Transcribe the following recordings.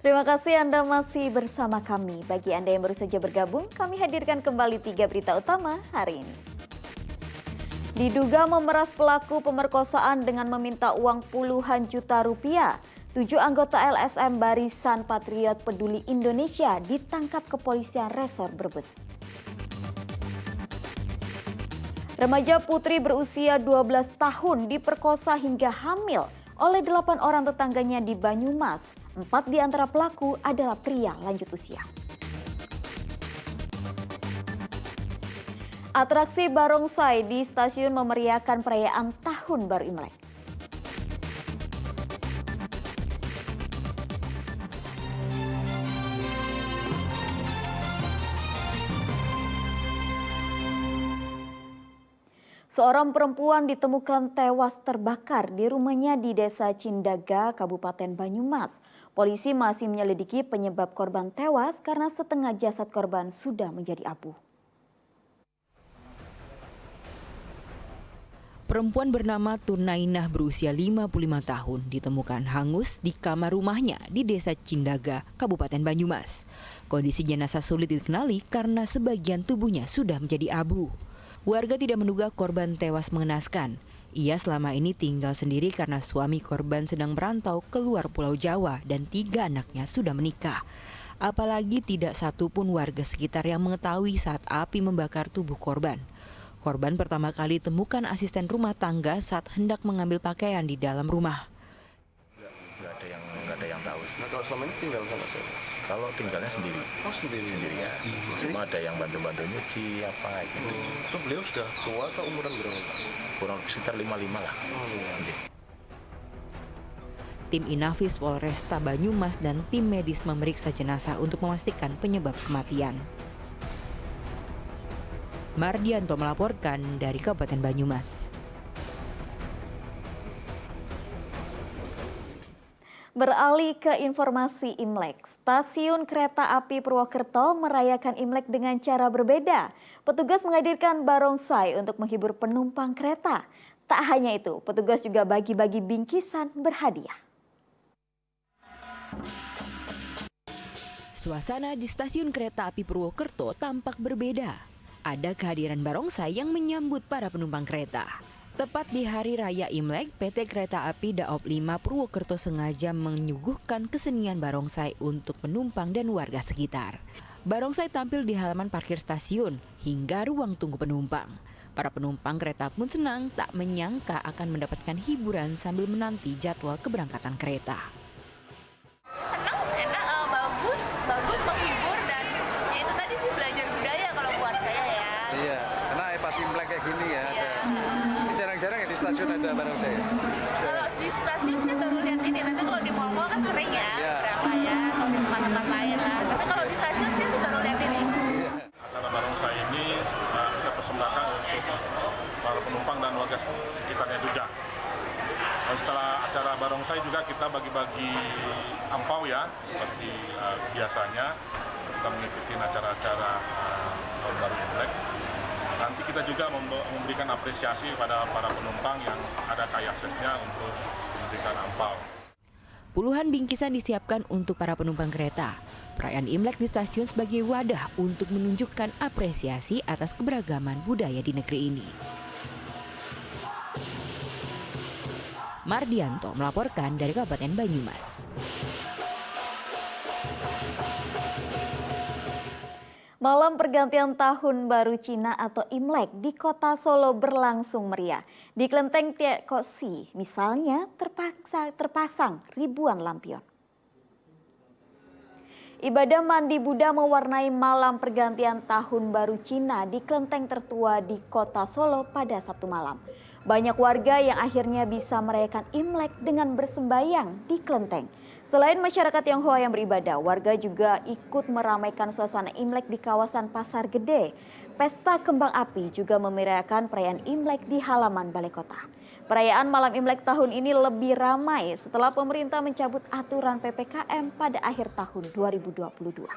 Terima kasih Anda masih bersama kami. Bagi Anda yang baru saja bergabung, kami hadirkan kembali 3 berita utama hari ini. Diduga memeras pelaku pemerkosaan dengan meminta uang puluhan juta rupiah. 7 anggota LSM Barisan Patriot Peduli Indonesia ditangkap kepolisian Resor Brebes. Remaja putri berusia 12 tahun diperkosa hingga hamil oleh 8 orang tetangganya di Banyumas. 4 di antara pelaku adalah pria lanjut usia. Atraksi barongsai di stasiun memeriahkan perayaan Tahun Baru Imlek. Seorang perempuan ditemukan tewas terbakar di rumahnya di Desa Cindaga, Kabupaten Banyumas. Polisi masih menyelidiki penyebab korban tewas karena setengah jasad korban sudah menjadi abu. Perempuan bernama Turnainah berusia 55 tahun ditemukan hangus di kamar rumahnya di Desa Cindaga, Kabupaten Banyumas. Kondisi jenazah sulit dikenali karena sebagian tubuhnya sudah menjadi abu. Warga tidak menduga korban tewas mengenaskan. Ia selama ini tinggal sendiri karena suami korban sedang merantau keluar Pulau Jawa dan 3 anaknya sudah menikah. Apalagi tidak satupun warga sekitar yang mengetahui saat api membakar tubuh korban. Korban pertama kali temukan asisten rumah tangga saat hendak mengambil pakaian di dalam rumah. Nggak ada yang tahu. Nah, kalau selama ini tinggal sama siapa? Kalau tinggalnya sendiri. Oh, sendiri. Sendirian. Cuma ada yang bantu-bantu nyuci apa gitu. Itu beliau sudah tua atau umuran berapa? Kurang sekitar 55 lah. Oh, iya. Tim Inafis Polresta Banyumas dan tim medis memeriksa jenazah untuk memastikan penyebab kematian. Mardianto melaporkan dari Kabupaten Banyumas. Beralih ke informasi Imlek, Stasiun Kereta Api Purwokerto merayakan Imlek dengan cara berbeda. Petugas menghadirkan barongsai untuk menghibur penumpang kereta. Tak hanya itu, petugas juga bagi-bagi bingkisan berhadiah. Suasana di Stasiun Kereta Api Purwokerto tampak berbeda. Ada kehadiran barongsai yang menyambut para penumpang kereta. Tepat di Hari Raya Imlek, PT Kereta Api Daop 5 Purwokerto sengaja menyuguhkan kesenian barongsai untuk penumpang dan warga sekitar. Barongsai tampil di halaman parkir stasiun hingga ruang tunggu penumpang. Para penumpang kereta pun senang tak menyangka akan mendapatkan hiburan sambil menanti jadwal keberangkatan kereta. Senang, enak, bagus menghibur dan ya itu tadi sih belajar budaya kalau buat saya ya. Iya, karena pas Imlek kayak gini ya. Iya. Jarang-jarang ya di stasiun ada barongsai. Kalau di stasiun saya baru lihat ini, tapi kalau di mall-mall kan sering ya, Iya. berapa ya, atau di tempat-tempat lain lah. Tapi kalau di stasiun saya sih baru lihat ini. Acara barongsai ini kita persembahkan untuk para penumpang dan warga sekitarnya juga. Dan setelah acara barongsai juga kita bagi-bagi angpau ya, seperti biasanya kita mengikuti acara-acara Tahun Baru Imlek. Nanti kita juga memberikan apresiasi kepada para penumpang yang ada kaya aksesnya untuk memberikan angpau. Puluhan bingkisan disiapkan untuk para penumpang kereta. Perayaan Imlek di stasiun sebagai wadah untuk menunjukkan apresiasi atas keberagaman budaya di negeri ini. Mardianto melaporkan dari Kabupaten Banyumas. Malam pergantian Tahun Baru Cina atau Imlek di kota Solo berlangsung meriah. Di Kelenteng Tiekosi misalnya terpasang ribuan lampion. Ibadah mandi Buddha mewarnai malam pergantian Tahun Baru Cina di kelenteng tertua di kota Solo pada Sabtu malam. Banyak warga yang akhirnya bisa merayakan Imlek dengan bersembayang di kelenteng. Selain masyarakat Tionghoa yang beribadah, warga juga ikut meramaikan suasana Imlek di kawasan Pasar Gede. Pesta kembang api juga memeriahkan perayaan Imlek di halaman Balai Kota. Perayaan malam Imlek tahun ini lebih ramai setelah pemerintah mencabut aturan PPKM pada akhir tahun 2022.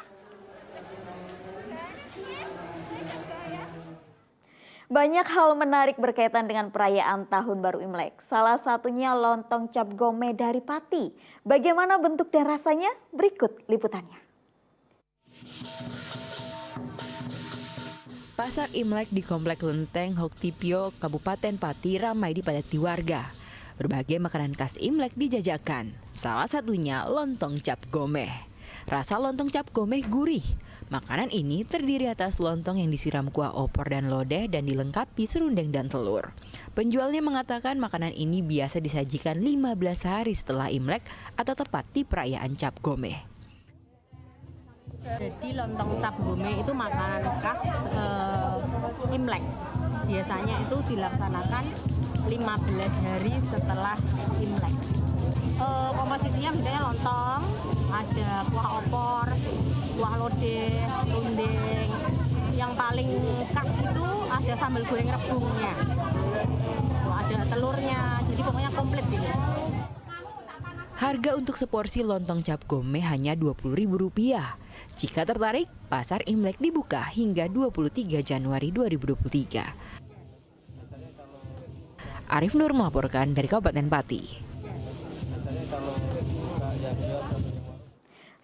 Banyak hal menarik berkaitan dengan perayaan Tahun Baru Imlek. Salah satunya lontong cap gome dari Pati. Bagaimana bentuk dan rasanya? Berikut liputannya. Pasar Imlek di Komplek Lenteng Hoktipio, Kabupaten Pati ramai dipadati warga. Berbagai makanan khas Imlek dijajakan, salah satunya lontong cap gome. Rasa lontong cap gome gurih. Makanan ini terdiri atas lontong yang disiram kuah opor dan lodeh dan dilengkapi serundeng dan telur. Penjualnya mengatakan makanan ini biasa disajikan 15 hari setelah Imlek atau tepat di perayaan cap gome. Jadi lontong cap gome itu makanan khas Imlek. Biasanya itu dilaksanakan 15 hari setelah Imlek. Komposisinya misalnya lontong, ada kuah opor, kuah lodeh, serundeng. Yang paling khas itu ada sambal goreng rebungnya. Ada telurnya, jadi pokoknya komplit ini. Harga untuk seporsi lontong cap gome hanya Rp20.000. Jika tertarik, pasar Imlek dibuka hingga 23 Januari 2023. Arif Nur melaporkan dari Kabupaten Pati.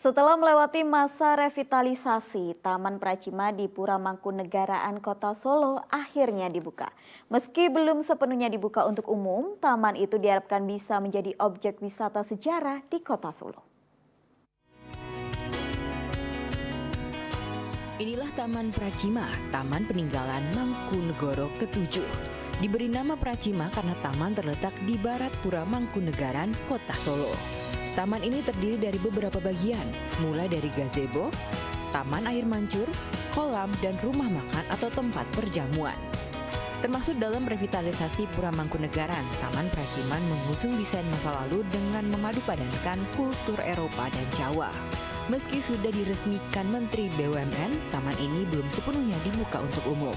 Setelah melewati masa revitalisasi, Taman Pracima di Pura Mangkunegaraan Kota Solo akhirnya dibuka. Meski belum sepenuhnya dibuka untuk umum, taman itu diharapkan bisa menjadi objek wisata sejarah di Kota Solo. Inilah Taman Pracima, Taman Peninggalan Mangkunegoro ke-7. Diberi nama Pracima karena taman terletak di barat Pura Mangkunegaran, Kota Solo. Taman ini terdiri dari beberapa bagian, mulai dari gazebo, taman air mancur, kolam, dan rumah makan atau tempat perjamuan. Termasuk dalam revitalisasi Pura Mangkunegaran, Taman Praciman mengusung desain masa lalu dengan memadupadankan kultur Eropa dan Jawa. Meski sudah diresmikan Menteri BUMN, taman ini belum sepenuhnya dibuka untuk umum.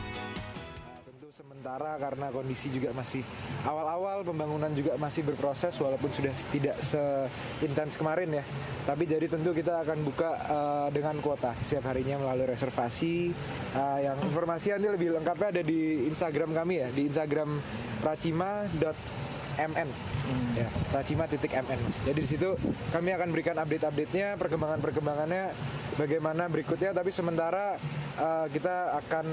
Sementara karena kondisi juga masih awal-awal, pembangunan juga masih berproses walaupun sudah tidak seintens kemarin ya. Tapi jadi tentu kita akan buka dengan kuota setiap harinya melalui reservasi. Yang informasi nanti lebih lengkapnya ada di Instagram kami ya, di Instagram pracima.mn. Ya, pracima.mn. Jadi di situ kami akan berikan update-update-nya, perkembangan-perkembangannya bagaimana berikutnya, tapi sementara kita akan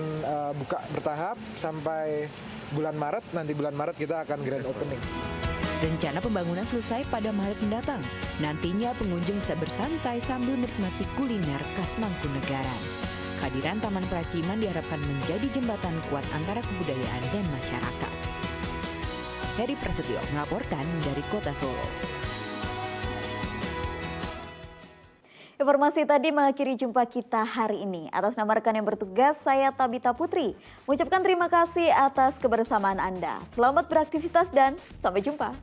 buka bertahap sampai bulan Maret. Nanti bulan Maret kita akan grand opening. Rencana pembangunan selesai pada Maret mendatang. Nantinya pengunjung bisa bersantai sambil menikmati kuliner khas Mangkunegaran. Kehadiran Taman Praciman diharapkan menjadi jembatan kuat antara kebudayaan dan masyarakat. Heri Prasetyo melaporkan dari Kota Solo. Informasi tadi mengakhiri jumpa kita hari ini. Atas nama rekan yang bertugas, saya Tabita Putri mengucapkan terima kasih atas kebersamaan Anda. Selamat beraktivitas dan sampai jumpa.